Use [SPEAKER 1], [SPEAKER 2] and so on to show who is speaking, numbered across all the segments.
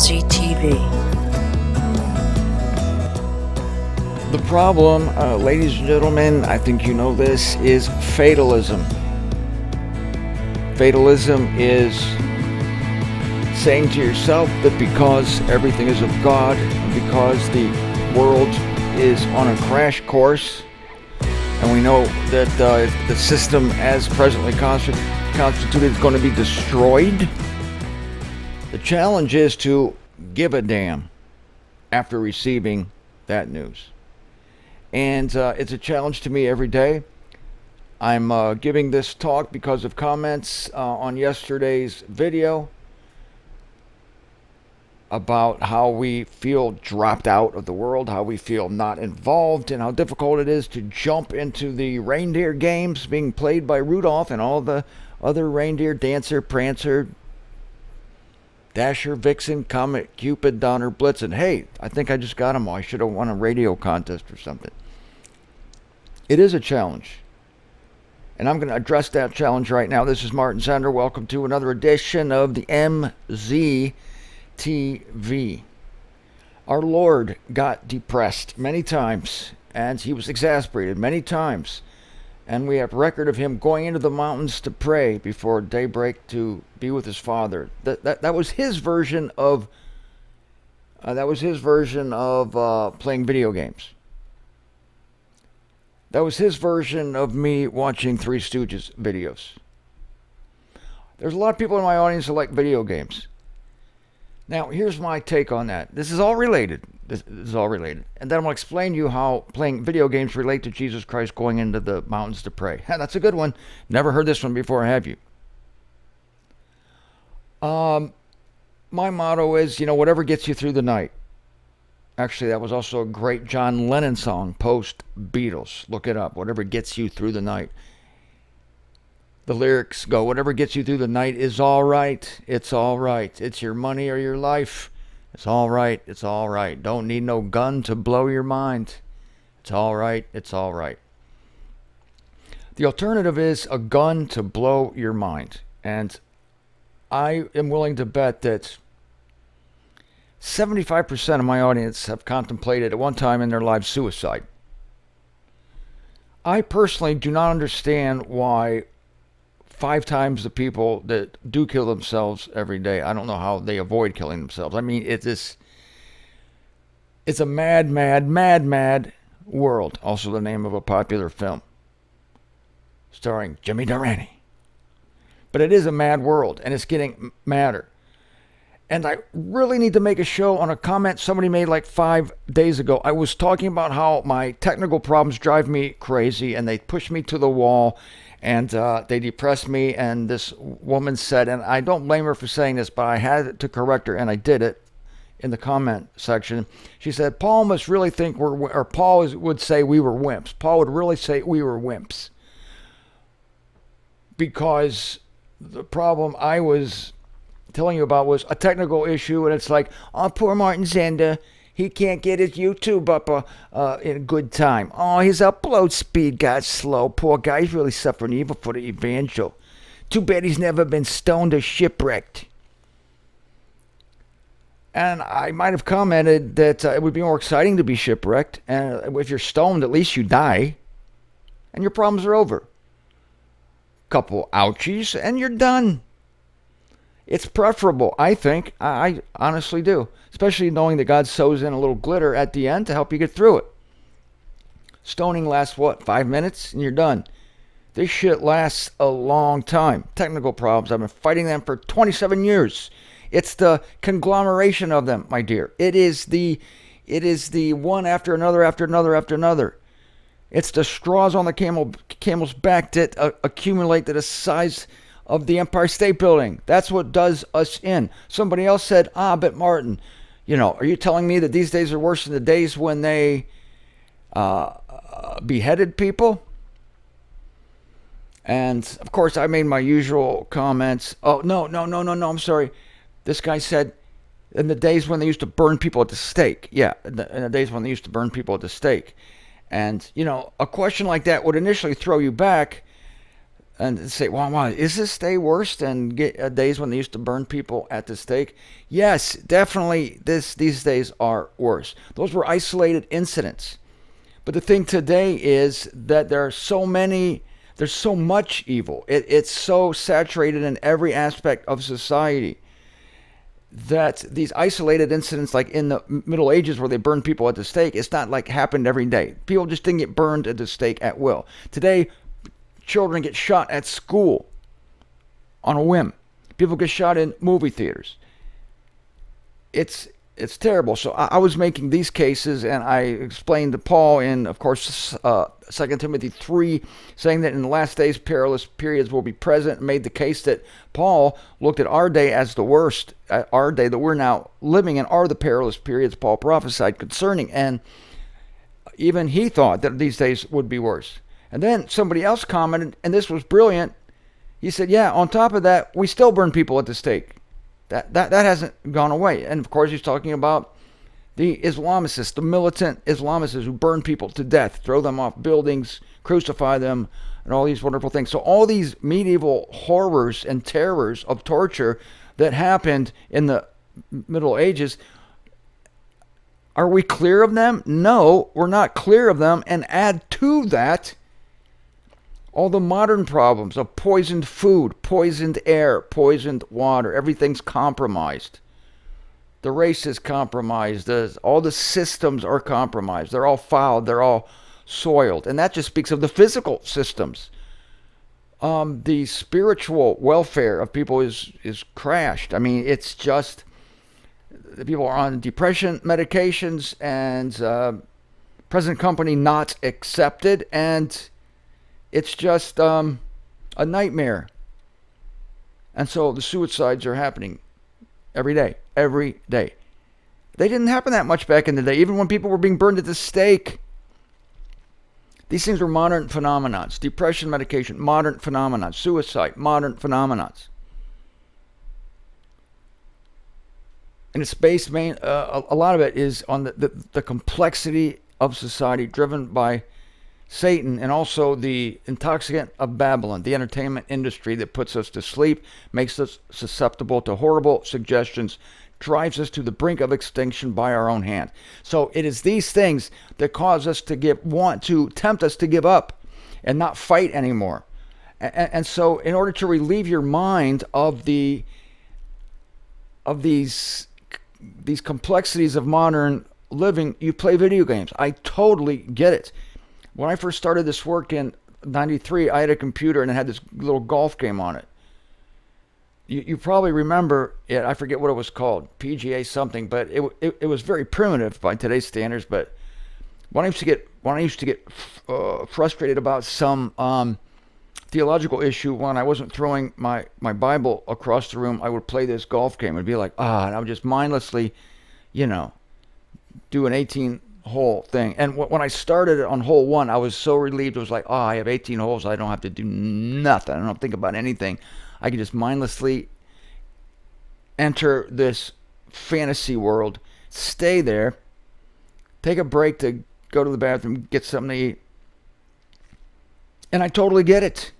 [SPEAKER 1] MZTV.
[SPEAKER 2] The problem, ladies and gentlemen, I think you know this, is fatalism. Fatalism is saying to yourself that because everything is of God, and because the world is on a crash course, and we know that the system as presently constituted is going to be destroyed, the challenge is to give a damn after receiving that news. And it's a challenge to me every day. I'm giving this talk because of comments on yesterday's video about how we feel dropped out of the world, how we feel not involved, and how difficult it is to jump into the reindeer games being played by Rudolph and all the other reindeer, Dancer, Prancer, Dasher, Vixen, Comet, Cupid, Donner, Blitzen. Hey, I think I just got them all. I should have won a radio contest or something. It is a challenge, and I'm going to address that challenge right now. This is Martin Zender. Welcome to another edition of the MZTV. Our Lord got depressed many times, and he was exasperated many times. And we have record of him going into the mountains to pray before daybreak to be with his Father. That was his version of playing video games. That was his version of me watching Three Stooges videos. There's a lot of people in my audience that like video games. Now, here's my take on that. This is all related. This is all related. And then I'm going to explain to you how playing video games relate to Jesus Christ going into the mountains to pray. That's a good one. Never heard this one before, have you? My motto is, whatever gets you through the night. Actually, that was also a great John Lennon song, post-Beatles. Look it up. Whatever gets you through the night. The lyrics go, whatever gets you through the night is all right. It's all right. It's your money or your life. It's all right. It's all right. Don't need no gun to blow your mind. It's all right. It's all right. The alternative is a gun to blow your mind. And I am willing to bet that 75% of my audience have contemplated at one time in their lives suicide. I personally do not understand why 5 times the people that do kill themselves every day, I don't know how they avoid killing themselves. I mean, it's a mad world. Also the name of a popular film starring Jimmy Durante. But it is a mad world, and it's getting madder. And I really need to make a show on a comment somebody made like 5 days ago. I was talking about how my technical problems drive me crazy, and they push me to the wall, and they depressed me. And this woman said, and I don't blame her for saying this, but I had to correct her, and I did it in the comment section. She said, Paul must really think Paul would say we were wimps. Paul would really say we were wimps. Because the problem I was telling you about was a technical issue, and it's like, oh, poor Martin Zender, he can't get his YouTube up in good time. Oh, his upload speed got slow. Poor guy, he's really suffering evil for the evangel. Too bad he's never been stoned or shipwrecked. And I might have commented that it would be more exciting to be shipwrecked, and if you're stoned, at least you die, and your problems are over. Couple ouchies, and you're done. It's preferable, I think. I honestly do. Especially knowing that God sews in a little glitter at the end to help you get through it. Stoning lasts, 5 minutes? And you're done. This shit lasts a long time. Technical problems, I've been fighting them for 27 years. It's the conglomeration of them, my dear. It is the one after another, after another, after another. It's the straws on the camel's back that accumulate to the size of the Empire State Building. That's what does us in. Somebody else said, but Martin, are you telling me that these days are worse than the days when they beheaded people? And of course, I made my usual comments. Oh, no, I'm sorry. This guy said, in the days when they used to burn people at the stake. Yeah, in the days when they used to burn people at the stake. And, a question like that would initially throw you back. and say, wow, is this day worse than days when they used to burn people at the stake? Yes, definitely these days are worse. Those were isolated incidents. But the thing today is that there's so much evil. It's so saturated in every aspect of society that these isolated incidents, like in the Middle Ages where they burned people at the stake, it's not like happened every day. People just didn't get burned at the stake at will. Today, children get shot at school on a whim. People get shot in movie theaters. It's terrible. So I was making these cases, and I explained to Paul in, of course, 2 Timothy 3, saying that in the last days perilous periods will be present, and made the case that Paul looked at our day as the worst. Our day that we're now living in are the perilous periods Paul prophesied concerning, and even he thought that these days would be worse. And then somebody else commented, and this was brilliant. He said, yeah, on top of that, we still burn people at the stake. That hasn't gone away. And of course, he's talking about the Islamicists, the militant Islamicists who burn people to death, throw them off buildings, crucify them, and all these wonderful things. So all these medieval horrors and terrors of torture that happened in the Middle Ages, are we clear of them? No, we're not clear of them. And add to that all the modern problems of poisoned food, poisoned air, poisoned water. Everything's compromised. The race is compromised. All the systems are compromised. They're all fouled. They're all soiled. And that just speaks of the physical systems. The spiritual welfare of people is crashed. I mean, it's just, the people are on depression medications and present company not accepted, and it's just a nightmare. And so the suicides are happening every day. They didn't happen that much back in the day, even when people were being burned at the stake. These things were modern phenomenons. Depression medication, modern phenomenons. Suicide, modern phenomenons. And it's based a lot of it is on the complexity of society driven by Satan, and also the intoxicant of Babylon, the entertainment industry that puts us to sleep, makes us susceptible to horrible suggestions, drives us to the brink of extinction by our own hand. So it is these things that cause us to want to tempt us to give up and not fight anymore. And so in order to relieve your mind of these complexities of modern living, you play video games. I totally get it. When I first started this work in 93, I had a computer and it had this little golf game on it. You probably remember it. I forget what it was called, PGA something, but it was very primitive by today's standards. But when I used to get frustrated about some theological issue, when I wasn't throwing my Bible across the room, I would play this golf game. It'd be like, and I would just mindlessly, do an 18-hole thing. And when I started on hole 1, I was so relieved. It was like, I have 18 holes. I don't have to do nothing. I don't have to think about anything. I can just mindlessly enter this fantasy world, stay there, take a break to go to the bathroom, get something to eat. And I totally get it.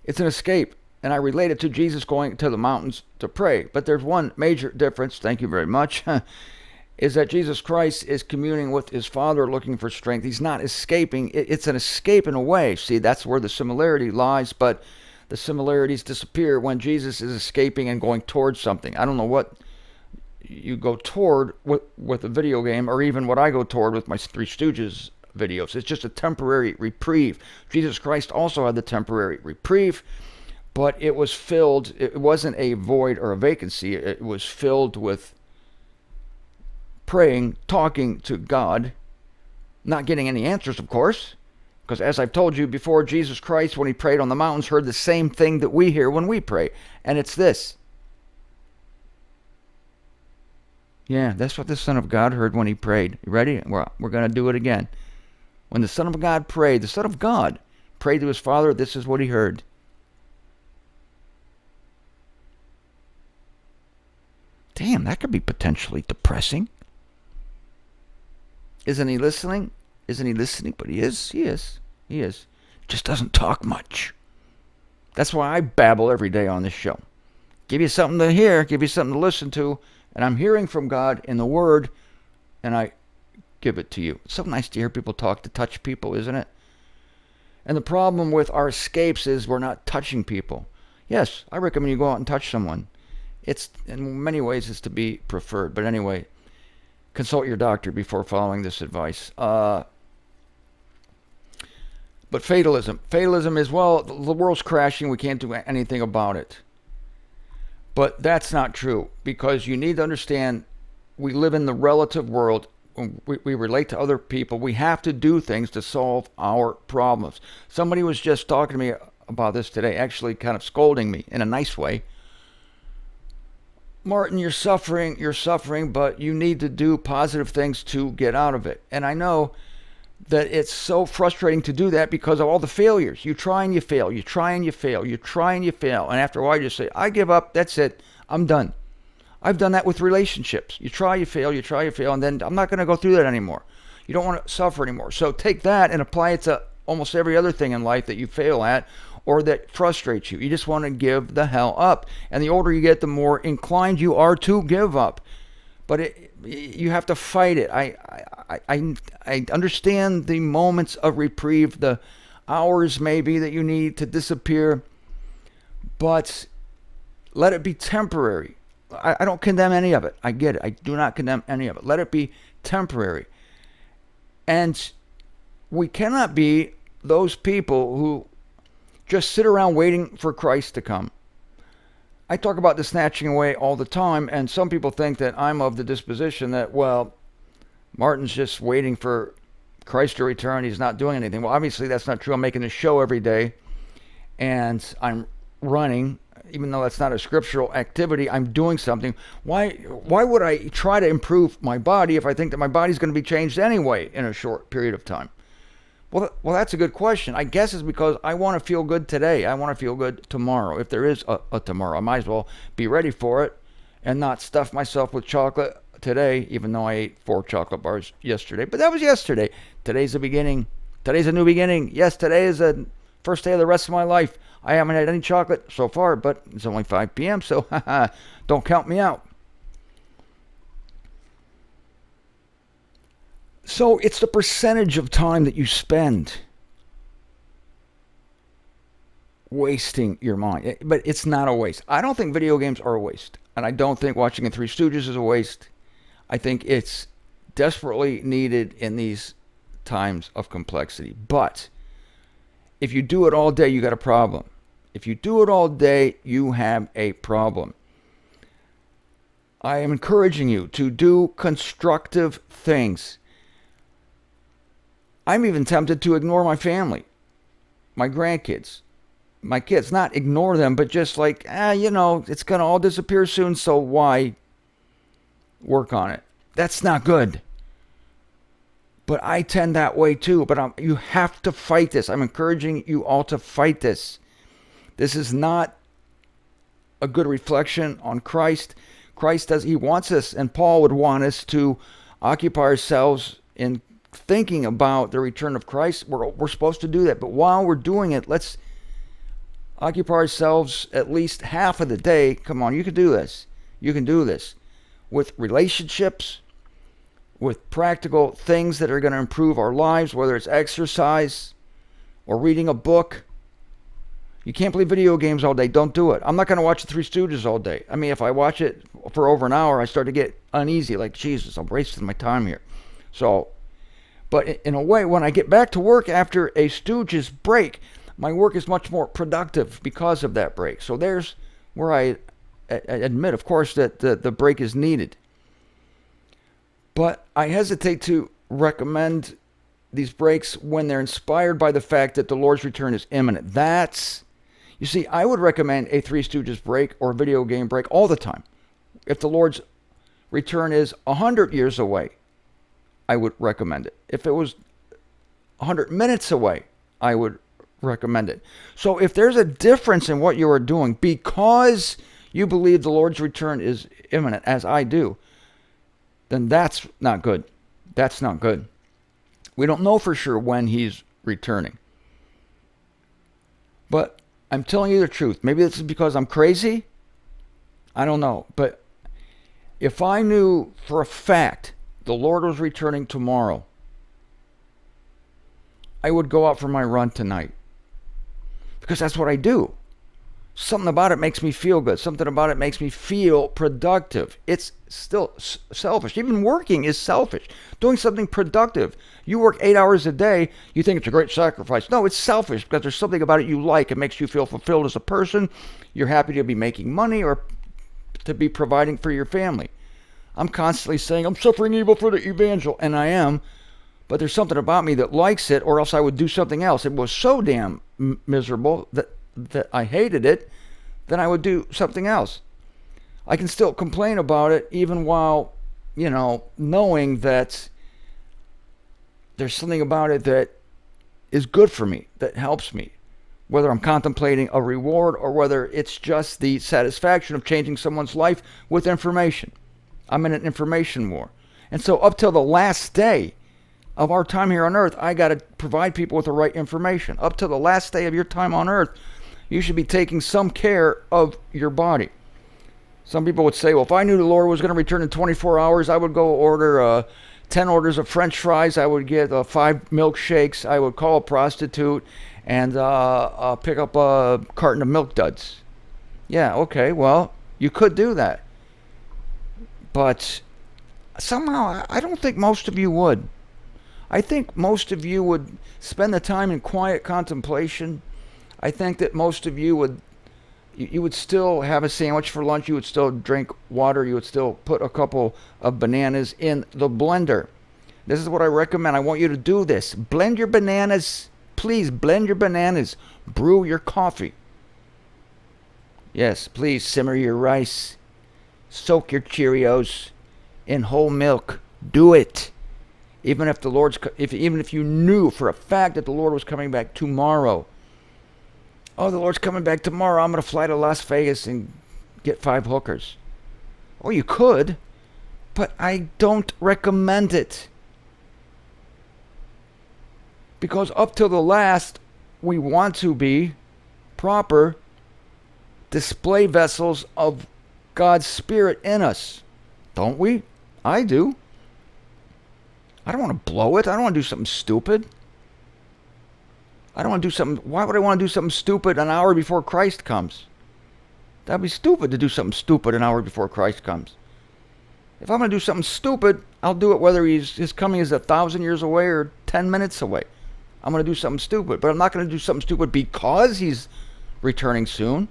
[SPEAKER 2] It's an escape. And I relate it to Jesus going to the mountains to pray. But there's one major difference, thank you very much, is that Jesus Christ is communing with his Father looking for strength. He's not escaping. It's an escape in a way. See, that's where the similarity lies, but the similarities disappear when Jesus is escaping and going towards something. I don't know what you go toward with a video game, or even what I go toward with my Three Stooges videos. It's just a temporary reprieve. Jesus Christ also had the temporary reprieve, but it was filled, it wasn't a void or a vacancy. It was filled with praying, talking to God, not getting any answers, of course. Because as I've told you before, Jesus Christ, when he prayed on the mountains, heard the same thing that we hear when we pray. And it's this. Yeah, that's what the Son of God heard when he prayed. You ready? We're going to do it again. When the Son of God prayed, the Son of God prayed to his Father, this is what he heard. Damn, that could be potentially depressing. Isn't he listening? Isn't he listening? But he is. He is. Just doesn't talk much. That's why I babble every day on this show. Give you something to hear, give you something to listen to, and I'm hearing from God in the Word, and I give it to you. It's so nice to hear people talk, to touch people, isn't it? And the problem with our escapes is we're not touching people. Yes, I recommend you go out and touch someone. It's, in many ways, it's to be preferred. But anyway, consult your doctor before following this advice. But fatalism. Fatalism is, well, the world's crashing. We can't do anything about it. But that's not true, because you need to understand we live in the relative world. We relate to other people. We have to do things to solve our problems. Somebody was just talking to me about this today, actually kind of scolding me in a nice way. Martin, you're suffering, but you need to do positive things to get out of it. And I know that it's so frustrating to do that because of all the failures. You try and you fail. You try and you fail. You try and you fail. And after a while, you just say, I give up. That's it. I'm done. I've done that with relationships. You try, you fail, and then I'm not going to go through that anymore. You don't want to suffer anymore. So take that and apply it to almost every other thing in life that you fail at or that frustrates you. You just want to give the hell up. And the older you get, the more inclined you are to give up. But you have to fight it. I understand the moments of reprieve, the hours maybe that you need to disappear, but let it be temporary. I don't condemn any of it. I get it. I do not condemn any of it. Let it be temporary. And we cannot be those people who just sit around waiting for Christ to come. I talk about the snatching away all the time, and some people think that I'm of the disposition that, well, Martin's just waiting for Christ to return. He's not doing anything. Well, obviously that's not true. I'm making this show every day, and I'm running. Even though that's not a scriptural activity, I'm doing something. Why would I try to improve my body if I think that my body's going to be changed anyway in a short period of time? Well, that's a good question. I guess it's because I want to feel good today. I want to feel good tomorrow. If there is a tomorrow, I might as well be ready for it and not stuff myself with chocolate today, even though I ate 4 chocolate bars yesterday. But that was yesterday. Today's the beginning. Today's a new beginning. Yes, today is the first day of the rest of my life. I haven't had any chocolate so far, but it's only 5 p.m., so don't count me out. So it's the percentage of time that you spend wasting your mind. But it's not a waste. I don't think video games are a waste. And I don't think watching the Three Stooges is a waste. I think it's desperately needed in these times of complexity. But if you do it all day, you got a problem. If you do it all day, you have a problem. I am encouraging you to do constructive things. I'm even tempted to ignore my family, my grandkids, my kids. Not ignore them, but just like, it's going to all disappear soon, so why work on it? That's not good. But I tend that way too. But you have to fight this. I'm encouraging you all to fight this. This is not a good reflection on Christ. He wants us, and Paul would want us to occupy ourselves in thinking about the return of Christ. We're supposed to do that. But while we're doing it, let's occupy ourselves at least half of the day. Come on, you can do this. You can do this with relationships, with practical things that are going to improve our lives, whether it's exercise or reading a book. You can't play video games all day. Don't do it. I'm not going to watch the Three Stooges all day. I mean, if I watch it for over an hour, I start to get uneasy. Like, Jesus, I'm wasting my time here. So, but in a way, when I get back to work after a Stooges break, my work is much more productive because of that break. So there's where I admit, of course, that the break is needed. But I hesitate to recommend these breaks when they're inspired by the fact that the Lord's return is imminent. You see, I would recommend a Three Stooges break or a video game break all the time. If the Lord's return is 100 years away, I would recommend it. If it was 100 minutes away, I would recommend it. So if there's a difference in what you are doing because you believe the Lord's return is imminent, as I do, then that's not good. That's not good. We don't know for sure when he's returning. But I'm telling you the truth. Maybe this is because I'm crazy. I don't know. But if I knew for a fact the Lord was returning tomorrow, I would go out for my run tonight. Because that's what I do. Something about it makes me feel good. Something about it makes me feel productive. It's still selfish. Even working is selfish. Doing something productive. You work 8 hours a day, you think it's a great sacrifice. No, it's selfish because there's something about it you like. It makes you feel fulfilled as a person. You're happy to be making money or to be providing for your family. I'm constantly saying, I'm suffering evil for the evangel, and I am. But there's something about me that likes it, or else I would do something else. It was so damn miserable that I hated it, then I would do something else. I can still complain about it even while, knowing that there's something about it that is good for me, that helps me. Whether I'm contemplating a reward or whether it's just the satisfaction of changing someone's life with information. I'm in an information war. And so up till the last day of our time here on earth, I got to provide people with the right information. Up to the last day of your time on earth, you should be taking some care of your body. Some people would say, well, if I knew the Lord was going to return in 24 hours, I would go order 10 orders of French fries. I would get 5 milkshakes. I would call a prostitute and pick up a carton of Milk Duds. Yeah, okay, well, you could do that. But somehow, I don't think most of you would. I think most of you would spend the time in quiet contemplation. I think that most of you would still have a sandwich for lunch. You would still drink water. You would still put a couple of bananas in the blender. This is what I recommend. I want you to do this. Blend your bananas. Please blend your bananas. Brew your coffee. Yes, please simmer your rice. Soak your Cheerios in whole milk. Do it. Even if you knew for a fact that the Lord was coming back tomorrow. Oh, the Lord's coming back tomorrow. I'm going to fly to Las Vegas and get 5 hookers. Oh, you could, but I don't recommend it. Because up till the last, we want to be proper display vessels of God's Spirit in us. Don't we? I do. I don't want to blow it. I don't want to do something stupid. I don't want to do something. Why would I want to do something stupid an hour before Christ comes? That'd be stupid to do something stupid an hour before Christ comes. If I'm going to do something stupid, I'll do it whether his coming is 1,000 years away or 10 minutes away. I'm going to do something stupid, but I'm not going to do something stupid because he's returning soon.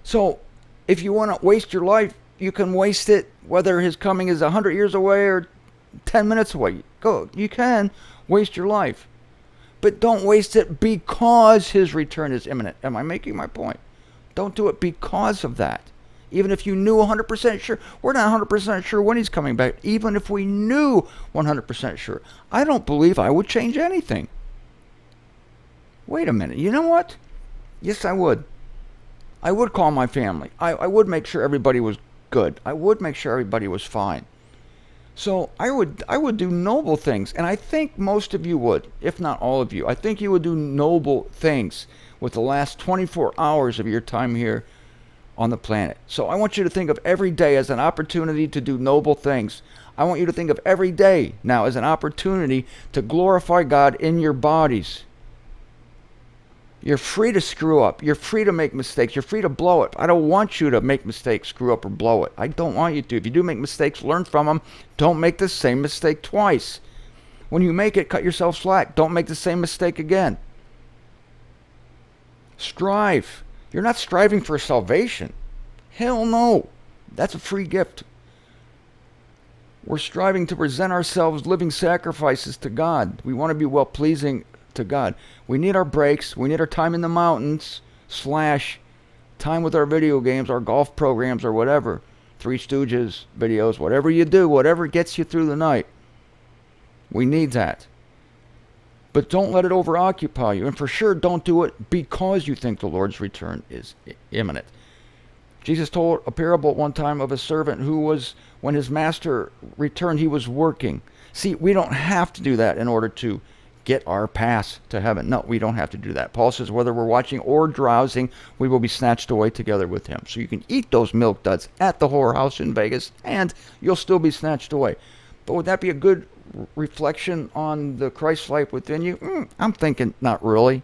[SPEAKER 2] So, if you want to waste your life, you can waste it whether his coming is 100 years away or 10 minutes away. Go. You can waste your life. But don't waste it because his return is imminent. Am I making my point? Don't do it because of that. Even if you knew 100% sure. We're not 100% sure when he's coming back. Even if we knew 100% sure. I don't believe I would change anything. Wait a minute. You know what? Yes, I would. I would call my family. I would make sure everybody was good. I would make sure everybody was fine. So I would do noble things, and I think most of you would, if not all of you. I think you would do noble things with the last 24 hours of your time here on the planet. So I want you to think of every day as an opportunity to do noble things. I want you to think of every day now as an opportunity to glorify God in your bodies. You're free to screw up. You're free to make mistakes. You're free to blow it. I don't want you to make mistakes, screw up, or blow it. I don't want you to. If you do make mistakes, learn from them. Don't make the same mistake twice. When you make it, cut yourself slack. Don't make the same mistake again. Strive. You're not striving for salvation. Hell no. That's a free gift. We're striving to present ourselves living sacrifices to God. We want to be well-pleasing to God. We need our breaks. We need our time in the mountains / time with our video games, our golf programs, or whatever. Three Stooges videos, whatever you do, whatever gets you through the night. We need that. But don't let it over-occupy you. And for sure, don't do it because you think the Lord's return is imminent. Jesus told a parable at one time of a servant who was, when his master returned, he was working. See, we don't have to do that in order to get our pass to heaven. No, we don't have to do that. Paul says, whether we're watching or drowsing, we will be snatched away together with him. So you can eat those milk duds at the whorehouse in Vegas, and you'll still be snatched away. But would that be a good reflection on the Christ life within you? I'm thinking not really.